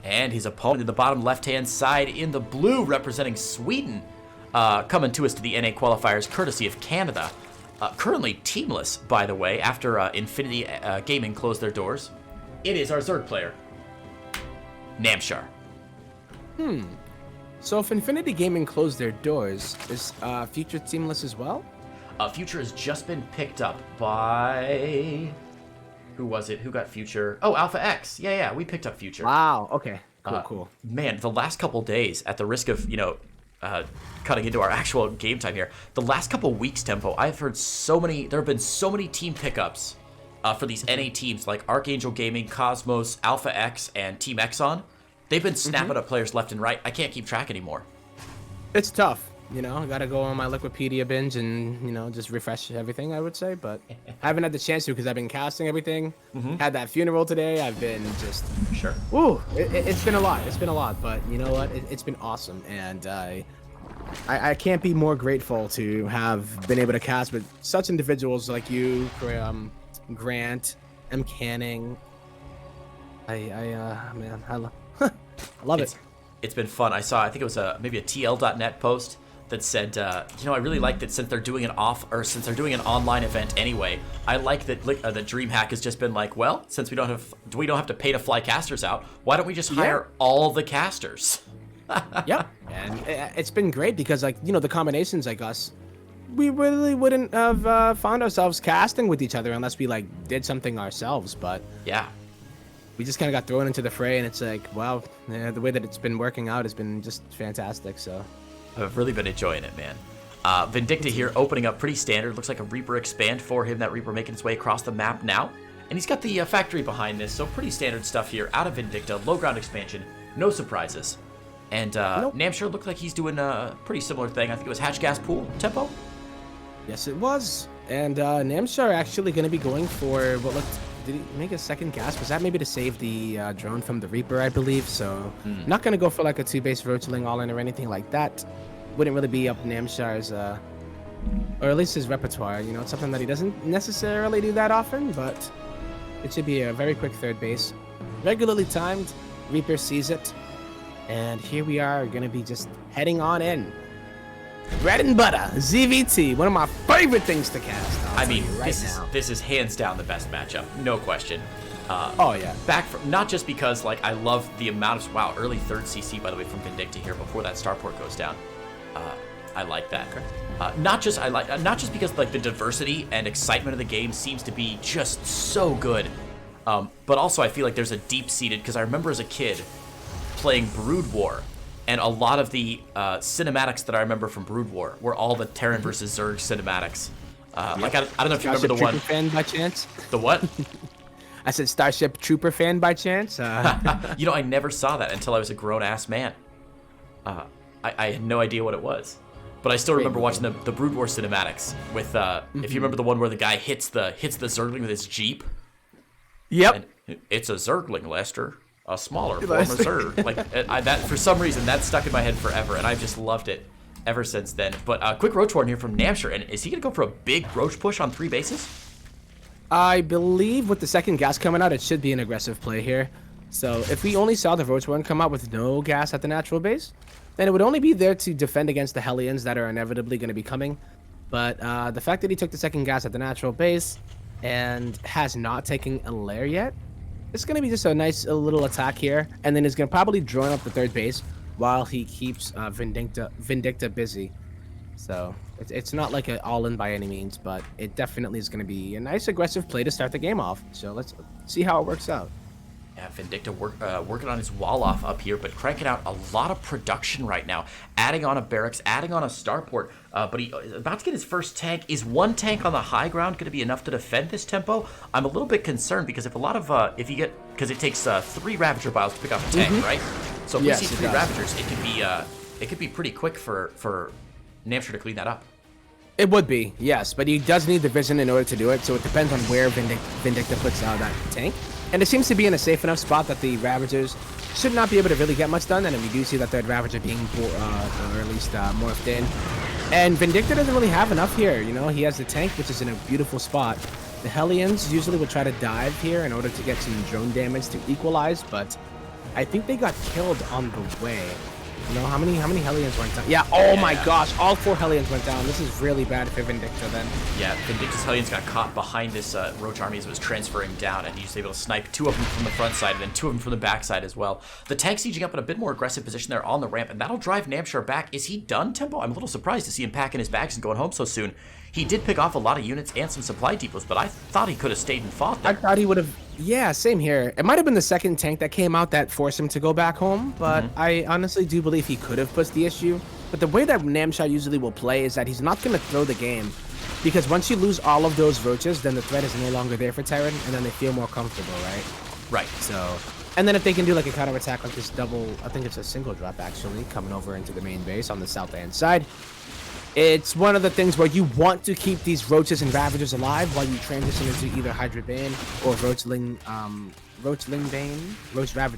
And his opponent in the bottom left-hand side in the blue, representing Sweden, coming to us to the NA qualifiers, courtesy of Canada. Currently teamless, by the way, after Infinity Gaming closed their doors. It is our Zerg player, Namshar. So if Infinity Gaming closed their doors, is Future teamless as well? Future has just been picked up by... Who was it? Who got Future? Oh, Alpha X. Yeah, we picked up Future. Wow, okay. Cool. Man, the last couple days, at the risk of, cutting into our actual game time here, the last couple weeks, Tempo, I've heard there have been so many team pickups for these NA teams, like Archangel Gaming, Cosmos, Alpha X, and Team Exxon. They've been snapping up players left and right. I can't keep track anymore. It's tough. I gotta go on my Liquipedia binge and, just refresh everything, I would say. But I haven't had the chance to because I've been casting everything. Had that funeral today. I've been just... Sure. Ooh, it's been a lot. It's been a lot. But you know what? It's been awesome. And I can't be more grateful to have been able to cast with such individuals like you, Grant, M. Canning. Man, I love it. It's been fun. I think it was maybe a TL.net post that said, I really like that since they're doing an online event anyway. I like that the DreamHack has just been like, well, since we don't have to pay to fly casters out, why don't we just hire all the casters? Yep, and it's been great because the combinations like us, we really wouldn't have found ourselves casting with each other unless we did something ourselves. But yeah. We just kind of got thrown into the fray, and it's like, wow, the way that it's been working out has been just fantastic. So I've really been enjoying it, man. Vindicta here opening up pretty standard. Looks like a Reaper expand for him. That Reaper making its way across the map now. And he's got the factory behind this, so pretty standard stuff here out of Vindicta. Low ground expansion, no surprises. And Namshar looked like he's doing a pretty similar thing. I think it was Hatch Gas Pool Tempo. Yes, it was. And Namshar actually going to be going for what looked... Did he make a second gas? Was that maybe to save the drone from the Reaper, I believe? So not going to go for a 2-base rotaling all-in or anything like that. Wouldn't really be up Namshar's, or at least his repertoire. It's something that he doesn't necessarily do that often, but it should be a very quick third base. Regularly timed. Reaper sees it. And here we are going to be just heading on in. Bread and butter, ZVT, one of my favorite things to cast. This is hands down the best matchup, no question. Oh yeah. Back from not just because I love the amount of early third CC by the way from Vindicta here before that starport goes down. I like that. Not just because the diversity and excitement of the game seems to be just so good, but also I feel like there's a deep-seated because I remember as a kid playing Brood War. And a lot of the cinematics that I remember from Brood War were all the Terran versus Zerg cinematics. I don't know if you remember the one. Starship Trooper fan by chance? The what? I said Starship Trooper fan by chance? I never saw that until I was a grown-ass man. I had no idea what it was. But I still remember watching the Brood War cinematics with, if you remember the one where the guy hits the Zergling with his Jeep. Yep. And it's a Zergling, Lester. A smaller form of Zerg. That for some reason that stuck in my head forever, and I've just loved it ever since then. But quick Roach Warden here from Namshar, and is he gonna go for a big Roach push on 3 bases? I believe with the second gas coming out, it should be an aggressive play here. So if we only saw the Roach Warden come out with no gas at the natural base, then it would only be there to defend against the Hellions that are inevitably going to be coming. But the fact that he took the second gas at the natural base and has not taken a lair yet, it's going to be just a nice little attack here, and then he's going to probably drone up the third base while he keeps Vindicta busy. So it's not like an all-in by any means, but it definitely is going to be a nice aggressive play to start the game off. So let's see how it works out. Yeah, Vindicta working on his wall off up here, but cranking out a lot of production right now. Adding on a barracks, adding on a starport, but he's about to get his first tank. Is one tank on the high ground going to be enough to defend this tempo? I'm a little bit concerned because because it takes 3 Ravager Biles to pick up a tank, right? So if we see 3 Ravagers, it could be pretty quick for Namshar to clean that up. It would be, yes, but he does need the vision in order to do it, so it depends on where Vindicta puts that tank. And it seems to be in a safe enough spot that the Ravagers should not be able to really get much done, and we do see that third Ravager being, or at least morphed in. And Vindicta doesn't really have enough here, you know? He has the tank, which is in a beautiful spot. The Hellions usually would try to dive here in order to get some drone damage to equalize, but I think they got killed on the way. You know, how many Hellions went down? Yeah, oh my gosh, all 4 Hellions went down. This is really bad for Vindicta then. Yeah, Vindicta's Hellions got caught behind this Roach army as it was transferring down, and he was able to snipe 2 of them from the front side and then 2 of them from the back side as well. The tank sieging up in a bit more aggressive position there on the ramp, and that'll drive Namshar back. Is he done, Tempo? I'm a little surprised to see him packing his bags and going home so soon. He did pick off a lot of units and some supply depots, but I thought he could have stayed and fought there. I thought he would have. Yeah, same here. It might have been the second tank that came out that forced him to go back home, but I honestly do believe he could have pushed the issue. But the way that Namshar usually will play is that he's not going to throw the game, because once you lose all of those roaches, then the threat is no longer there for Terran, and then they feel more comfortable, right? Right. So, and then if they can do like a counter attack like this double, I think it's a single drop actually, coming over into the main base on the south hand side. It's one of the things where you want to keep these roaches and ravagers alive while you transition into either Hydra Bane or Roach Ravager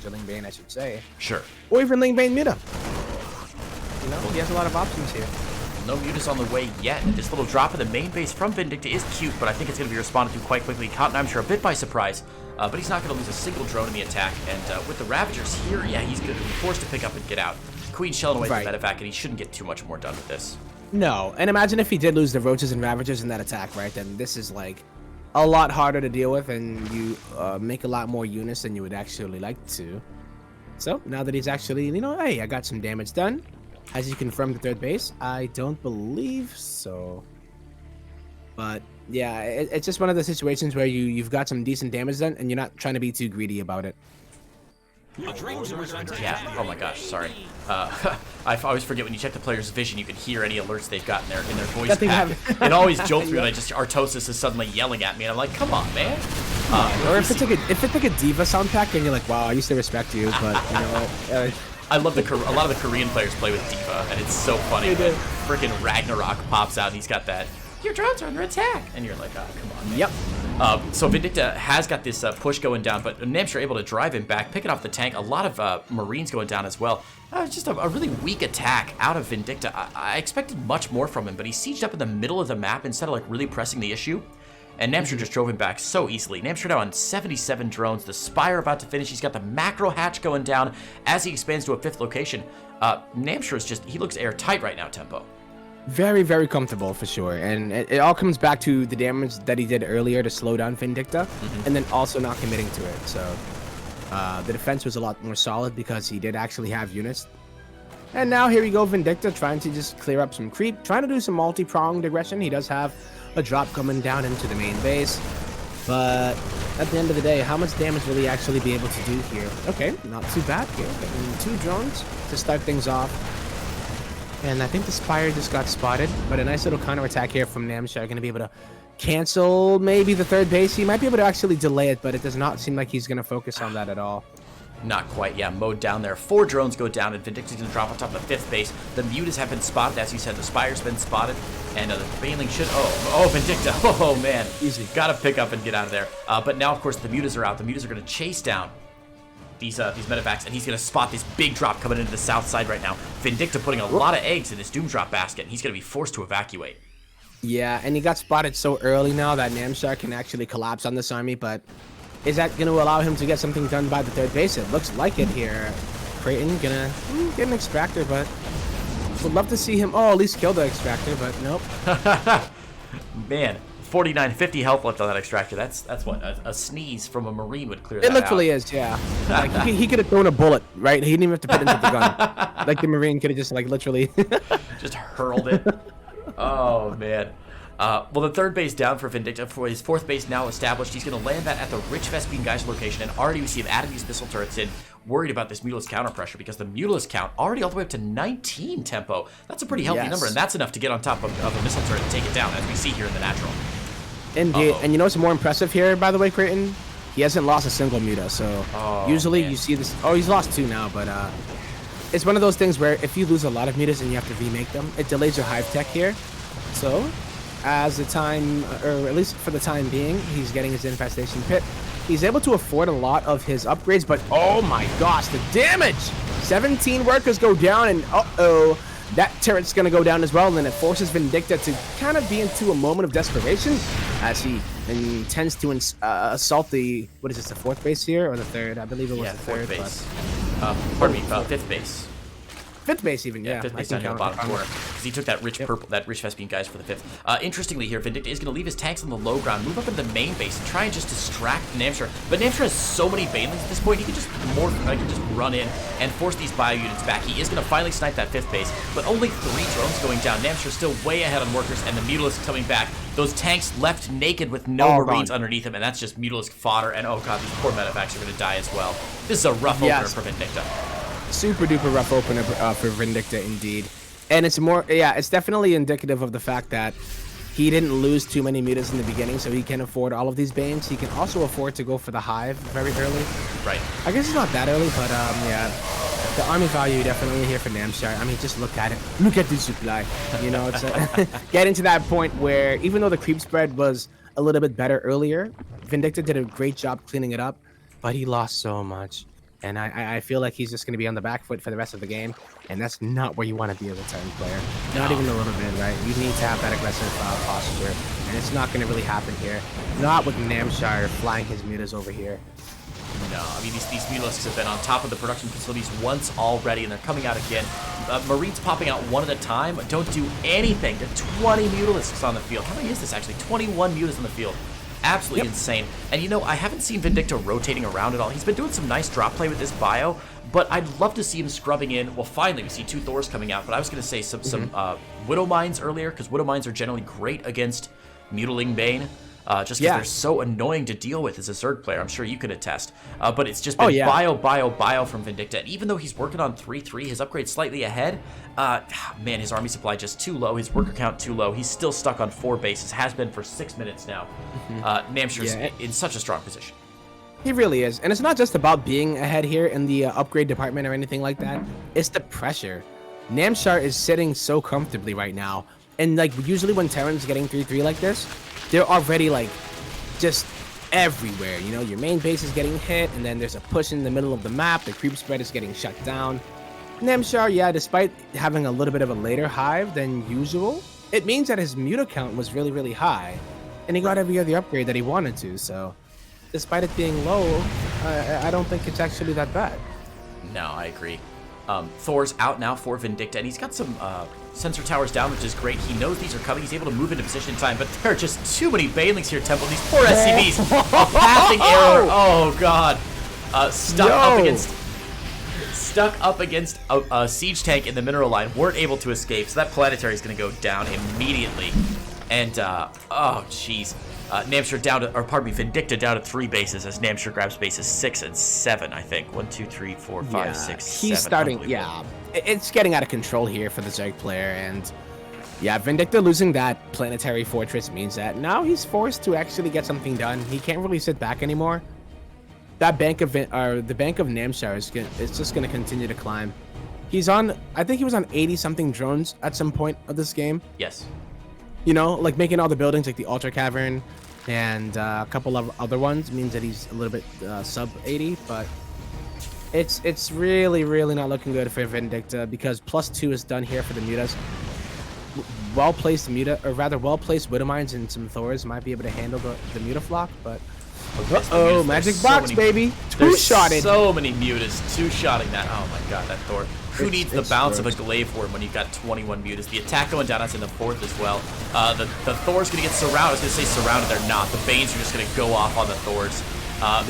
Ling Bane, I should say. Sure. Or even Ling Bane Muta. You know, he has a lot of options here. No Mutas on the way yet. This little drop in the main base from Vindicta is cute, but I think it's going to be responded to quite quickly. Caught Namshar a bit by surprise, but he's not going to lose a single drone in the attack. And with the Ravagers here, yeah, he's going to be forced to pick up and get out. Queen shelling away the medevac, and he shouldn't get too much more done with this. No, and imagine if he did lose the roaches and ravagers in that attack, right? Then this is like a lot harder to deal with, and you make a lot more units than you would actually like to. So now that he's actually, you know, hey, I got some damage done. Has he confirmed the third base? I don't believe so. But yeah, it's just one of the situations where you've got some decent damage done, and you're not trying to be too greedy about it. Yeah. Oh my gosh. Sorry. I always forget when you check the player's vision, you can hear any alerts they've got in their voice pack. It always jolts me when Artosis is suddenly yelling at me, and I'm like, come on, man. Or if it's like a diva sound pack, and you're like, wow, I used to respect you, but you know. I love a lot of the Korean players play with diva, and it's so funny when freaking Ragnarok pops out and he's got that. Your drones are under attack, and you're like, oh, come on, man. Yep. So Vindicta has got this push going down, but Namshar able to drive him back, picking off the tank. A lot of Marines going down as well. Just a really weak attack out of Vindicta. I expected much more from him, but he sieged up in the middle of the map instead of like really pressing the issue. And Namshar just drove him back so easily. Namshar now on 77 drones. The Spire about to finish. He's got the macro hatch going down as he expands to a 5th location. Namshar is just, he looks airtight right now, Tempo. Very, very comfortable for sure. And it all comes back to the damage that he did earlier to slow down Vindicta, and then also not committing to it. So the defense was a lot more solid because he did actually have units. And now here we go, Vindicta trying to just clear up some creep, trying to do some multi-pronged aggression. He does have a drop coming down into the main base. But at the end of the day, how much damage will he actually be able to do here? Okay, not too bad here. Getting 2 drones to start things off. And I think the Spire just got spotted, but a nice little counterattack here from Namshar. Going to be able to cancel maybe the 3rd base. He might be able to actually delay it, but it does not seem like he's going to focus on that at all. Not quite, yeah. Mowed down there. 4 drones go down, and Vindicta's going to drop on top of the 5th base. The Mutas have been spotted, as you said. The Spire's been spotted, and the Baneling should... Oh, Vindicta. Oh, man. Easy. Got to pick up and get out of there. But now, of course, the Mutas are out. The Mutas are going to chase down these medevacs, and he's going to spot this big drop coming into the south side right now. Vindicta putting a lot of eggs in this Doom Drop basket, and he's going to be forced to evacuate. Yeah, and he got spotted so early now that Namshar can actually collapse on this army, but is that going to allow him to get something done by the 3rd base? It looks like it here. Creighton gonna get an extractor, but would love to see him, at least kill the extractor, but nope. Man. 4950 health left on that extractor. That's what a sneeze from a Marine would clear that out. It literally is, yeah. Like he could have thrown a bullet, right? He didn't even have to put it into the gun. Like the Marine could have just like literally just hurled it. Oh man. Well, the 3rd base down for Vindicta. For his 4th base now established, he's going to land that at the Rich Vespine Geyser location, and already we see him adding these missile turrets in, worried about this Mutalist counter pressure, because the Mutalist count already all the way up to 19 Tempo. That's a pretty healthy number, and that's enough to get on top of a missile turret and take it down, as we see here in the natural. Indeed. And you know what's more impressive here, by the way, Creighton? He hasn't lost a single Muta, so usually you see this... Oh, he's lost 2 now, but it's one of those things where if you lose a lot of Mutas and you have to remake them, it delays your hive tech here. So, as the time, or at least for the time being, he's getting his infestation pit. He's able to afford a lot of his upgrades, but oh my gosh, the damage! 17 workers go down, and that turret's going to go down as well, and then it forces Vindicta to kind of be into a moment of desperation as he intends to assault the, what is this, the 4th base here, or the 3rd? I believe it was the 3rd. Base. Pardon me, 5th base. 5th base even, yeah. 5th base down here in the bottom corner. Because he took that rich purple, that rich Vespine guys for the 5th. Interestingly here, Vindicta is going to leave his tanks on the low ground, move up into the main base, and try and just distract Namshar. But Namshar has so many banelings at this point, he can just run in and force these bio units back. He is going to finally snipe that 5th base, but only 3 drones going down. Namshar's still way ahead on workers, and the Mutalisks coming back. Those tanks left naked with no Marines underneath them, and that's just Mutalisk fodder. And oh god, these poor medevacts are going to die as well. This is a rough opener for Vindicta. Super duper rough opener for Vindicta indeed. And it's more, yeah, it's definitely indicative of the fact that he didn't lose too many mutas in the beginning, so he can afford all of these Banes. He can also afford to go for the Hive very early. Right. I guess it's not that early, but yeah. The army value definitely here for Namshar. I mean, just look at it. Look at the supply. You know, it's getting to that point where even though the creep spread was a little bit better earlier, Vindicta did a great job cleaning it up, but he lost so much. And I feel like he's just going to be on the back foot for the rest of the game. And that's not where you want to be as a turn player. Not even a little bit, right? You need to have that aggressive posture. And it's not going to really happen here. Not with Namshar flying his mutas over here. No, I mean, these Mutalisks have been on top of the production facilities once already, and they're coming out again. Marines popping out one at a time don't do anything. There are 20 Mutalisks on the field. How many is this, actually? 21 mutas on the field. Absolutely insane. And you know, I haven't seen Vindicta rotating around at all. He's been doing some nice drop play with this bio, but I'd love to see him scrubbing in. Well, finally, we see 2 Thors coming out, but I was going to say some Widow Mines earlier, because Widow Mines are generally great against Mutiling Bane. Just because they're so annoying to deal with as a Zerg player. I'm sure you could attest. But it's just been bio from Vindicta. And even though he's working on 3-3, his upgrade's slightly ahead, man, his army supply just too low, his worker count too low. He's still stuck on 4 bases, has been for 6 minutes now. Namshar's in such a strong position. He really is. And it's not just about being ahead here in the upgrade department or anything like that. It's the pressure. Namshar is sitting so comfortably right now. And like usually when Terran's getting 3-3 like this, they're already like just everywhere. You know, your main base is getting hit, and then there's a push in the middle of the map. The creep spread is getting shut down. Namshar, yeah, despite having a little bit of a later hive than usual, it means that his muta count was really, really high, and he got every other upgrade that he wanted to. So, despite it being low, I don't think it's actually that bad. No, I agree. Thor's out now for Vindicta, and he's got some sensor towers down, which is great. He knows these are coming. He's able to move into position in time, but there are just too many Banelings here, Temple. These poor SCVs. A pathing error. Oh, God. Stuck up against a siege tank in the mineral line. Weren't able to escape, so that planetary is going to go down immediately. And, oh, jeez. Namshar down to, or pardon me, Vindicta down to 3 bases as Namshar grabs bases 6 and 7, I think. 1, 2, 3, 4, 5, 6, 7. He's starting, it's getting out of control here for the Zerg player, and yeah, Vindicta losing that planetary fortress means that now he's forced to actually get something done. He can't really sit back anymore. That bank of, the bank of Namshar is just gonna continue to climb. He's on, I think he was on 80-something drones at some point of this game. Yes. You know, like making all the buildings like the Altar Cavern and a couple of other ones means that he's a little bit sub 80, but it's really, really not looking good for Vindicta because +2 is done here for the mutas. Well-placed muta, or rather well-placed Widow Mines and some Thors might be able to handle the muta flock, but uh-oh, magic box, baby. Two-shotted. So many mutas, two-shotting that. Oh my god, that Thor. Who needs the bounce of a glaive worm when you've got 21 mutas? The attack going down us in the 4th as well. The Thor's going to get surrounded. I was going to say surrounded, they're not. The Banes are just going to go off on the Thors.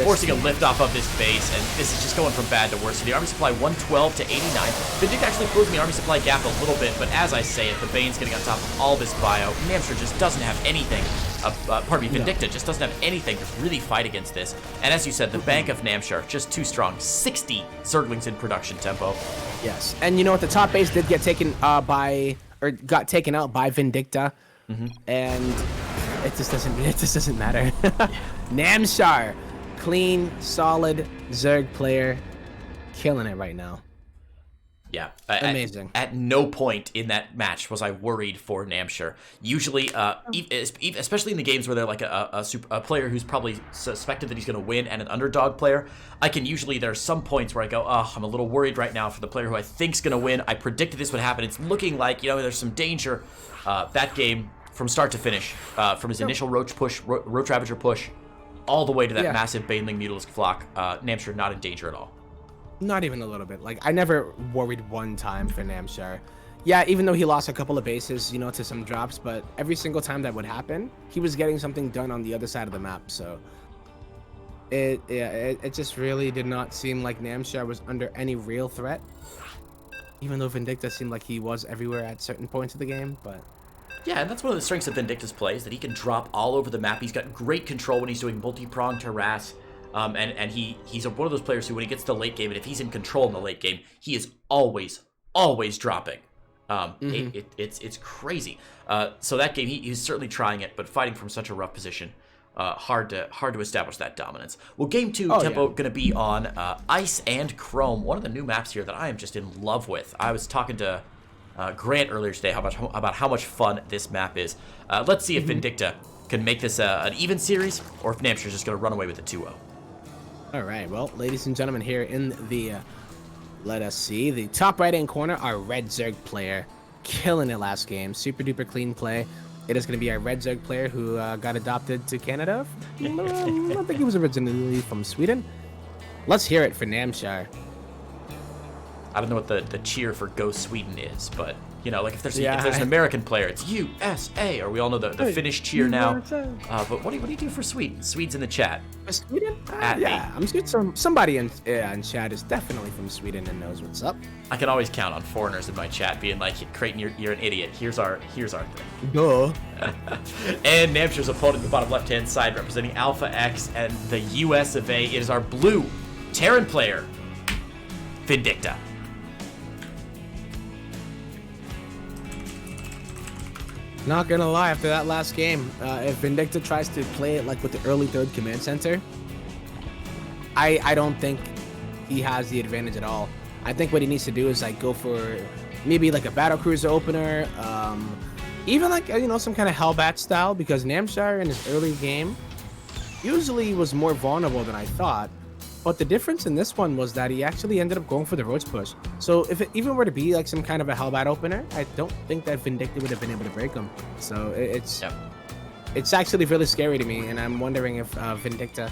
Forcing a lift off of this base, and this is just going from bad to worse. So the army supply 112 to 89. Vindicta actually closing the army supply gap a little bit, but as I say it, the Bane's getting on top of all this bio. Namshar just doesn't have anything. Pardon me, Vindicta just doesn't have anything to really fight against this. And as you said, the bank of Namshar just too strong. 60 Zerglings in production tempo. Yes, and you know what? The top base did get taken got taken out by Vindicta, and it just doesn't matter. Namshar, clean, solid Zerg player, killing it right now. Yeah, amazing. At no point in that match was I worried for Namshar. Usually, especially in the games where they're like a player who's probably suspected that he's going to win and an underdog player, I can usually, there are some points where I go, oh, I'm a little worried right now for the player who I think's going to win. I predicted this would happen. It's looking like, you know, there's some danger. That game, from start to finish, from his initial Roach Ravager push, all the way to that massive Baneling Mutalisk flock, Namshar not in danger at all. Not even a little bit. Like, I never worried one time for Namshar. Yeah, even though he lost a couple of bases, you know, to some drops, but every single time that would happen, he was getting something done on the other side of the map. So it just really did not seem like Namshar was under any real threat. Even though Vindicta seemed like he was everywhere at certain points of the game, but... Yeah, and that's one of the strengths of Vindicta's play, is that he can drop all over the map. He's got great control when he's doing multi-pronged harass. And he's one of those players who, when he gets to the late game, and if he's in control in the late game, he is always dropping. It's crazy. So that game, he's certainly trying it, but fighting from such a rough position, hard to establish that dominance. Well, game 2, Tempo, going to be on Ice and Chrome, one of the new maps here that I am just in love with. I was talking to Grant earlier today about how much fun this map is. Let's see if Vindicta can make this an even series, or if Namshar's just going to run away with the 2-0. All right, well, ladies and gentlemen, here in the, let us see, the top right-hand corner, our Red Zerg player, killing it last game. Super duper clean play. It is going to be our Red Zerg player who got adopted to Canada. I don't think he was originally from Sweden. Let's hear it for Namshar. I don't know what the cheer for Go Sweden is, but, you know, like if there's an American player, it's USA, or we all know the Finnish cheer now. But what do you do for Sweden? Swede's in the chat. Sweden? Yeah, I'm sure somebody in chat is definitely from Sweden and knows what's up. I can always count on foreigners in my chat being like, Creighton, you're an idiot. Here's our thing. Duh. And Namshar's opponent in the bottom left-hand side, representing Alpha X and the US of A, it is our blue Terran player, Vindicta. Not gonna lie, after that last game, if Vindicta tries to play it like with the early third command center, I don't think he has the advantage at all. I think what he needs to do is like go for maybe like a battle cruiser opener, even like some kind of Hellbat style, because Namshar in his early game usually was more vulnerable than I thought. But the difference in this one was that he actually ended up going for the roach push. So if it even were to be like some kind of a Hellbat opener, I don't think that Vindicta would have been able to break him. So it's actually really scary to me, and I'm wondering if Vindicta,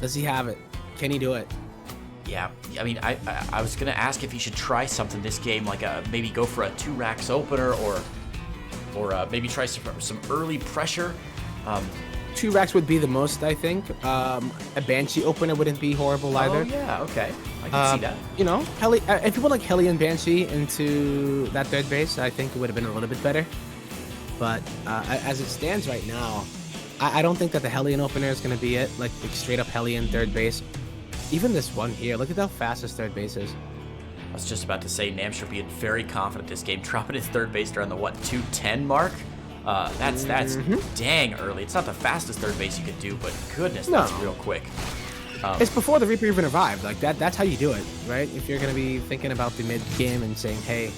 does he have it? Can he do it? Yeah, I mean, I was gonna ask if he should try something this game, like maybe go for a 2 racks opener, or maybe try some early pressure. 2 racks would be the most, I think. A Banshee opener wouldn't be horrible either. Oh, yeah, okay. I can see that. You know, if you put like Heli and Banshee into that third base, I think it would have been a little bit better. But as it stands right now, I don't think that the Hellion opener is going to be it. Like straight up Hellion third base. Even this one here, look at how fast his third base is. I was just about to say, Namshar being very confident this game, dropping his third base around the, 210 mark? That's dang early. It's not the fastest third base you could do, but goodness, that's real quick. It's before the Reaper even arrived. Like that's how you do it, right? If you're gonna be thinking about the mid game and saying, hey,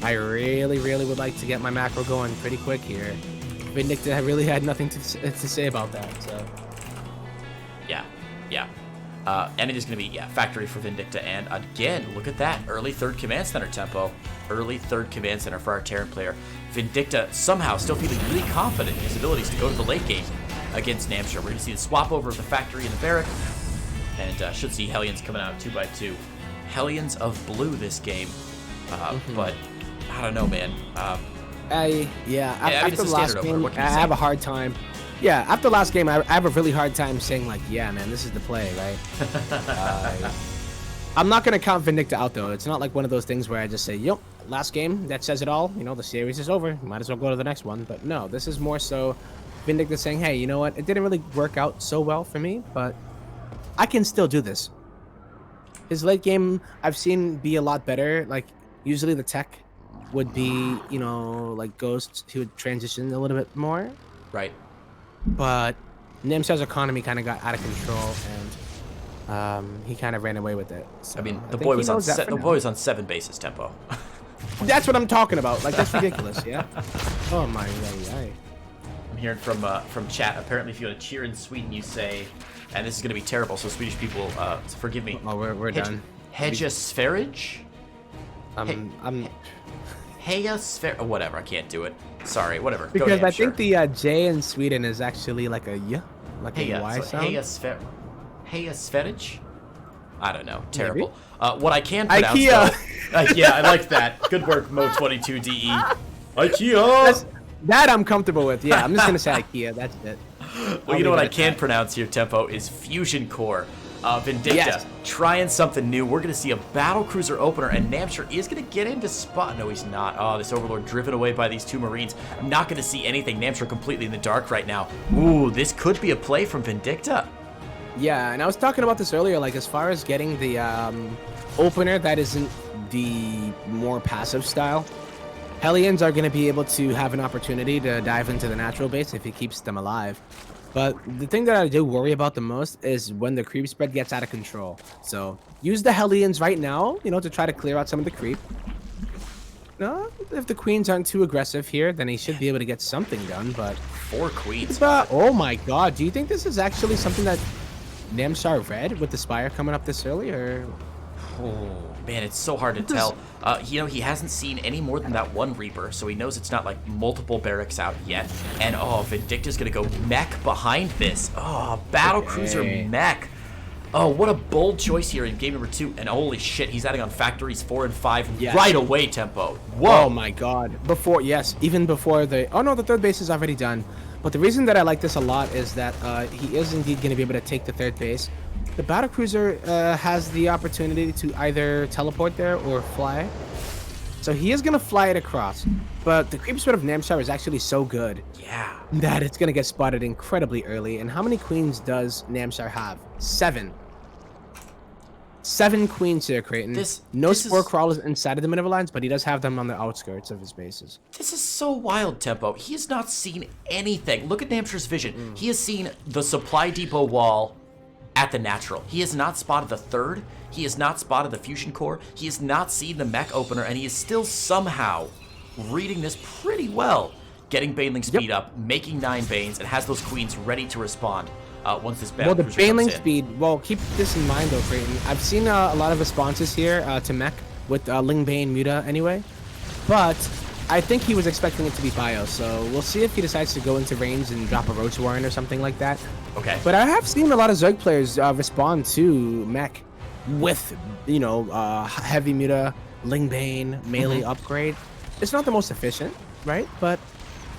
I really would like to get my macro going pretty quick here, Vindicta really had nothing to say about that. So yeah. And it is going to be, factory for Vindicta. And again, look at that. Early third command center tempo. Early third command center for our Terran player. Vindicta somehow still feeling really confident in his abilities to go to the late game against Namshar. We're going to see the swap over of the factory and the barrack. And should see Hellions coming out 2x2. Hellions of blue this game. But I don't know, man. After the last game, I have a hard time. Yeah, after last game, I have a really hard time saying, like, yeah, man, this is the play, right? I'm not going to count Vindicta out, though. It's not like one of those things where I just say, yep, last game, that says it all. You know, the series is over. You might as well go to the next one. But no, this is more so Vindicta saying, hey, you know what? It didn't really work out so well for me, but I can still do this. His late game, I've seen be a lot better. Like, usually the tech would be, like Ghosts, he would transition a little bit more. Right. But Namshar's economy kind of got out of control, and he kind of ran away with it. So I mean, the boy was on 7 bases tempo. That's what I'm talking about. Like, that's ridiculous, yeah? Oh, my God. I'm hearing from chat. Apparently, if you want to cheer in Sweden, you say, and this is going to be terrible, so Swedish people, forgive me. Oh, we're done. Hedgesferage? Whatever, I can't do it. Sorry, whatever. Because I think the J in Sweden is actually like a Y, like a Y sound. Hedgesferage? I don't know. Terrible. What I can pronounce, IKEA. though... yeah, I liked that. Good work, Mo22DE. IKEA! That I'm comfortable with. Yeah, I'm just going to say IKEA. That's it. Well, you know what I can pronounce here, Tempo, is Fusion Core. Vindicta, trying something new. We're going to see a Battlecruiser opener, and Namshar is going to get into spot. No, he's not. Oh, this Overlord driven away by these two Marines. Not going to see anything. Namshar completely in the dark right now. Ooh, this could be a play from Vindicta. Yeah, and I was talking about this earlier, like, as far as getting the opener that isn't the more passive style, Hellions are going to be able to have an opportunity to dive into the natural base if he keeps them alive. But the thing that I do worry about the most is when the creep spread gets out of control. So use the Hellions right now, you know, to try to clear out some of the creep. No, if the queens aren't too aggressive here, then he should be able to get something done. But 4 queens. Oh my god, do you think this is actually something that Namshar read with the Spire coming up this early, or? Oh man, it's so hard to tell. You know, he hasn't seen any more than that one Reaper, so he knows it's not like multiple barracks out yet. And oh, Vindicta's gonna go mech behind this. Oh, Battlecruiser mech. Oh, what a bold choice here in game number 2. And holy shit, he's adding on factories 4 and 5 right away, Tempo. Whoa. Oh my god. Even before the... Oh no, the third base is already done. But the reason that I like this a lot is that he is indeed going to be able to take the third base. The Battlecruiser has the opportunity to either teleport there or fly. So he is going to fly it across. But the creep spread of Namshar is actually so good that it's going to get spotted incredibly early. And how many queens does Namshar have? 7. 7 queens here, Creighton. No spore crawlers inside of the middle lines, but he does have them on the outskirts of his bases. This is so wild, Tempo. He has not seen anything. Look at Namshar's vision. He has seen the supply depot wall at the natural. He has not spotted the third. He has not spotted the fusion core. He has not seen the mech opener, and he is still somehow reading this pretty well. Getting Baneling speed up, making 9 Banes, and has those queens ready to respond once this battle the Baneling speed, well, keep this in mind though, Creighton. I've seen a lot of responses here to mech with Ling Bane Muta anyway, but I think he was expecting it to be bio, so we'll see if he decides to go into range and drop a Roach Warren or something like that. Okay. But I have seen a lot of Zerg players respond to mech with, you know, heavy Muta, Ling Bane, melee upgrade. It's not the most efficient, right? But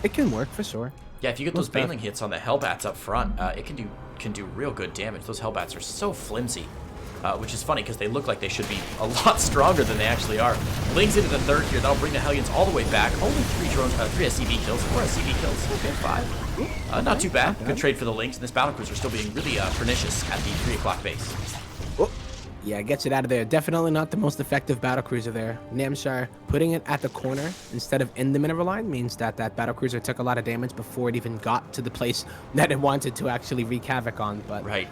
it can work for sure. Yeah, if you get those Baneling hits on the Hellbats up front, it can do real good damage. Those Hellbats are so flimsy. Which is funny because they look like they should be a lot stronger than they actually are. Lings into the third here. That'll bring the Hellions all the way back. Only 3 drones, 3 SCV kills, 4 SCV kills. Okay, 5. Not too bad. Good trade for the Lings. And this Battlecruiser still being really pernicious at the 3 o'clock base. Oh, yeah, gets it out of there. Definitely not the most effective Battlecruiser there. Namshar putting it at the corner instead of in the mineral line means that that Battlecruiser took a lot of damage before it even got to the place that it wanted to actually wreak havoc on. But right.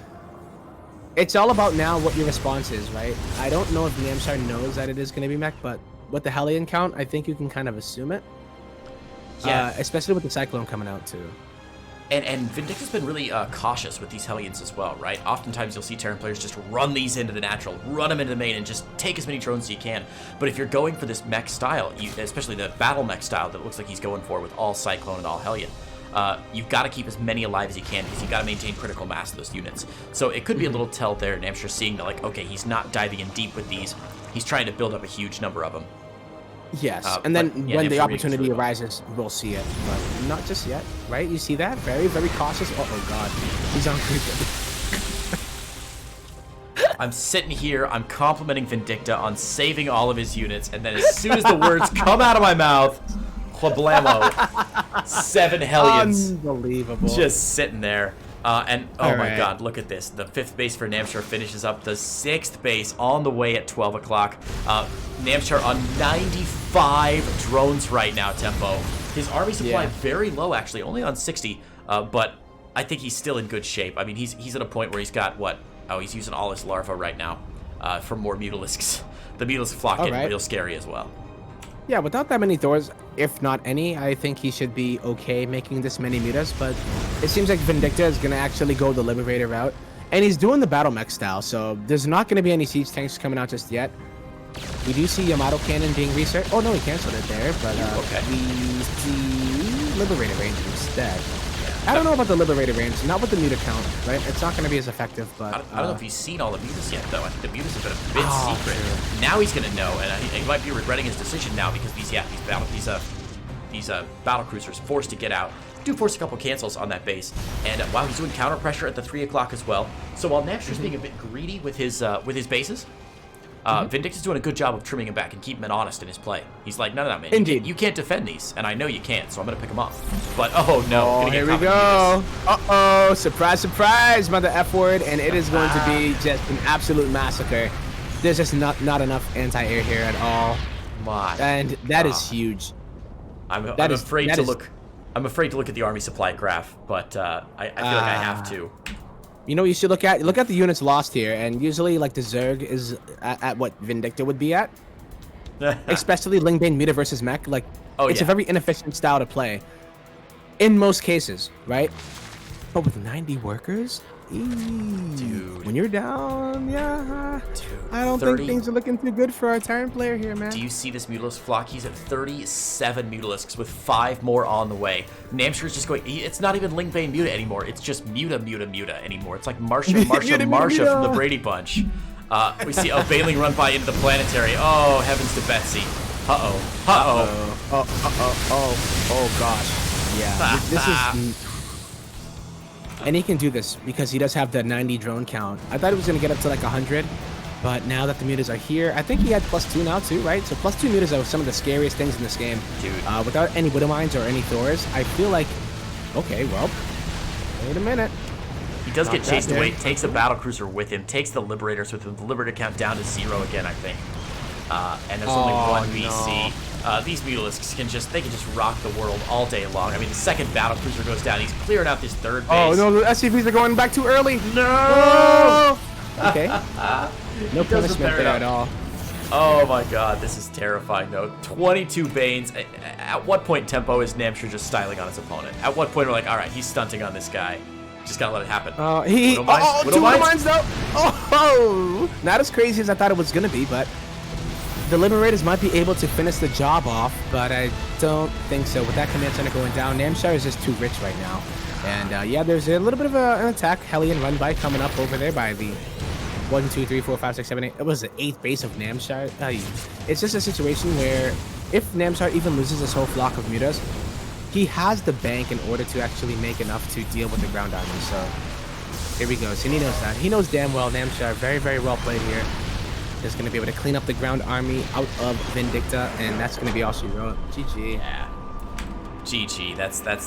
It's all about now what your response is, right? I don't know if Namshar knows that it is going to be mech, but with the Hellion count, I think you can kind of assume it. Yeah. Especially with the Cyclone coming out, too. And Vindicta's been really cautious with these Hellions as well, right? Oftentimes you'll see Terran players just run these into the natural, run them into the main, and just take as many drones as you can. But if you're going for this mech style, especially the battle mech style that it looks like he's going for with all Cyclone and all Hellion, you've got to keep as many alive as you can because you've got to maintain critical mass of those units. So it could be a little tell there, and I'm sure seeing that, like, okay, he's not diving in deep with these. He's trying to build up a huge number of them. Yes, and then when the opportunity arises, we'll see it. But not just yet, right? You see that? Very, very cautious. Oh, God. He's on creep. I'm sitting here, I'm complimenting Vindicta on saving all of his units, and then as soon as the words come out of my mouth, Quablamo, 7 Hellions. Unbelievable. Just sitting there. And oh my right. God, look at this. The 5th base for Namshar finishes up the 6th base on the way at 12 o'clock. Namshar on 95 drones right now, Tempo. His army supply very low, actually, only on 60. But I think he's still in good shape. I mean, he's at a point where he's got what? Oh, he's using all his larvae right now for more Mutalisks. The Mutalisk flock getting real scary as well. Yeah, without that many Thors, if not any, I think he should be okay making this many mutas, but it seems like Vindicta is going to actually go the Liberator route, and he's doing the Battle Mech style, so there's not going to be any Siege Tanks coming out just yet. We do see Yamato Cannon being researched. Oh, no, he canceled it there, but we see Liberator range instead. I don't know about the Liberator range, not with the meter count, right? It's not going to be as effective, but... I don't know if he's seen all the mutas yet, though. I think the mutas have been a bit secret. True. Now he's going to know, and he might be regretting his decision now because these battle cruisers forced to get out. Do force a couple cancels on that base, and wow, he's doing counter pressure at the 3 o'clock as well. So while Namshar's being a bit greedy with his bases, Vindicta's doing a good job of trimming him back and keeping him honest in his play. He's like, no, man, Indeed. You can't defend these, and I know you can't, so I'm gonna pick him up. But oh no, here we go. Uh-oh, surprise, surprise, mother F word, and it is going to be just an absolute massacre. There's just not enough anti-air here at all. And that is huge. I'm afraid to look at the army supply graph, but I feel like I have to. You know what you should look at? Look at the units lost here, and usually like the Zerg is at what Vindicta would be at. Especially Lingbane Muta versus Mech. Like, it's a very inefficient style to play. In most cases, right? But with 90 workers? Dude. When you're down, I don't think things are looking too good for our Tyrant player here, man. Do you see this Mutalisk flock? He's at 37 Mutalisks with 5 more on the way. Namshar's just going, it's not even Lingbane Muta anymore. It's just Muta anymore. It's like Marsha from the Brady Bunch. We see Bailing run by into the planetary. Oh, heavens to Betsy. Oh gosh. Yeah, this is... And he can do this because he does have the 90 drone count. I thought it was going to get up to like 100, but now that the mutas are here, I think he had +2 now too, right? So +2 mutas are some of the scariest things in this game. Dude. Without any Widow Mines or any Thors, I feel like, okay, well, wait a minute. He does get chased away, takes a battle cruiser with him, takes the Liberators with him. The Liberator count down to 0 again, I think. And there's only one VC. These Mutalisks can just rock the world all day long. I mean, the second battle cruiser goes down. He's clearing out this third base. Oh no, the SCVs are going back too early. No. Okay. No punishment there at all. Oh my god, this is terrifying though. 22 Banes. At what point tempo is Namshar just styling on his opponent? At what point we're like, all right, he's stunting on this guy. Just gotta let it happen. Two Widow Mines though. Oh, not as crazy as I thought it was gonna be, but. The Liberators might be able to finish the job off, but I don't think so. With that command center going down, Namshar is just too rich right now. And yeah, there's a little bit of an attack, Hellion run by coming up over there by the 1, 2, 3, 4, 5, 6, 7, 8. It was the 8th base of Namshar. It's just a situation where if Namshar even loses this whole flock of mutas, he has the bank in order to actually make enough to deal with the ground army. So here he goes, and he knows that. He knows damn well Namshar, very, very well played here. Is going to be able to clean up the ground army out of Vindicta, and that's going to be all she wrote. GG. Yeah. GG. That's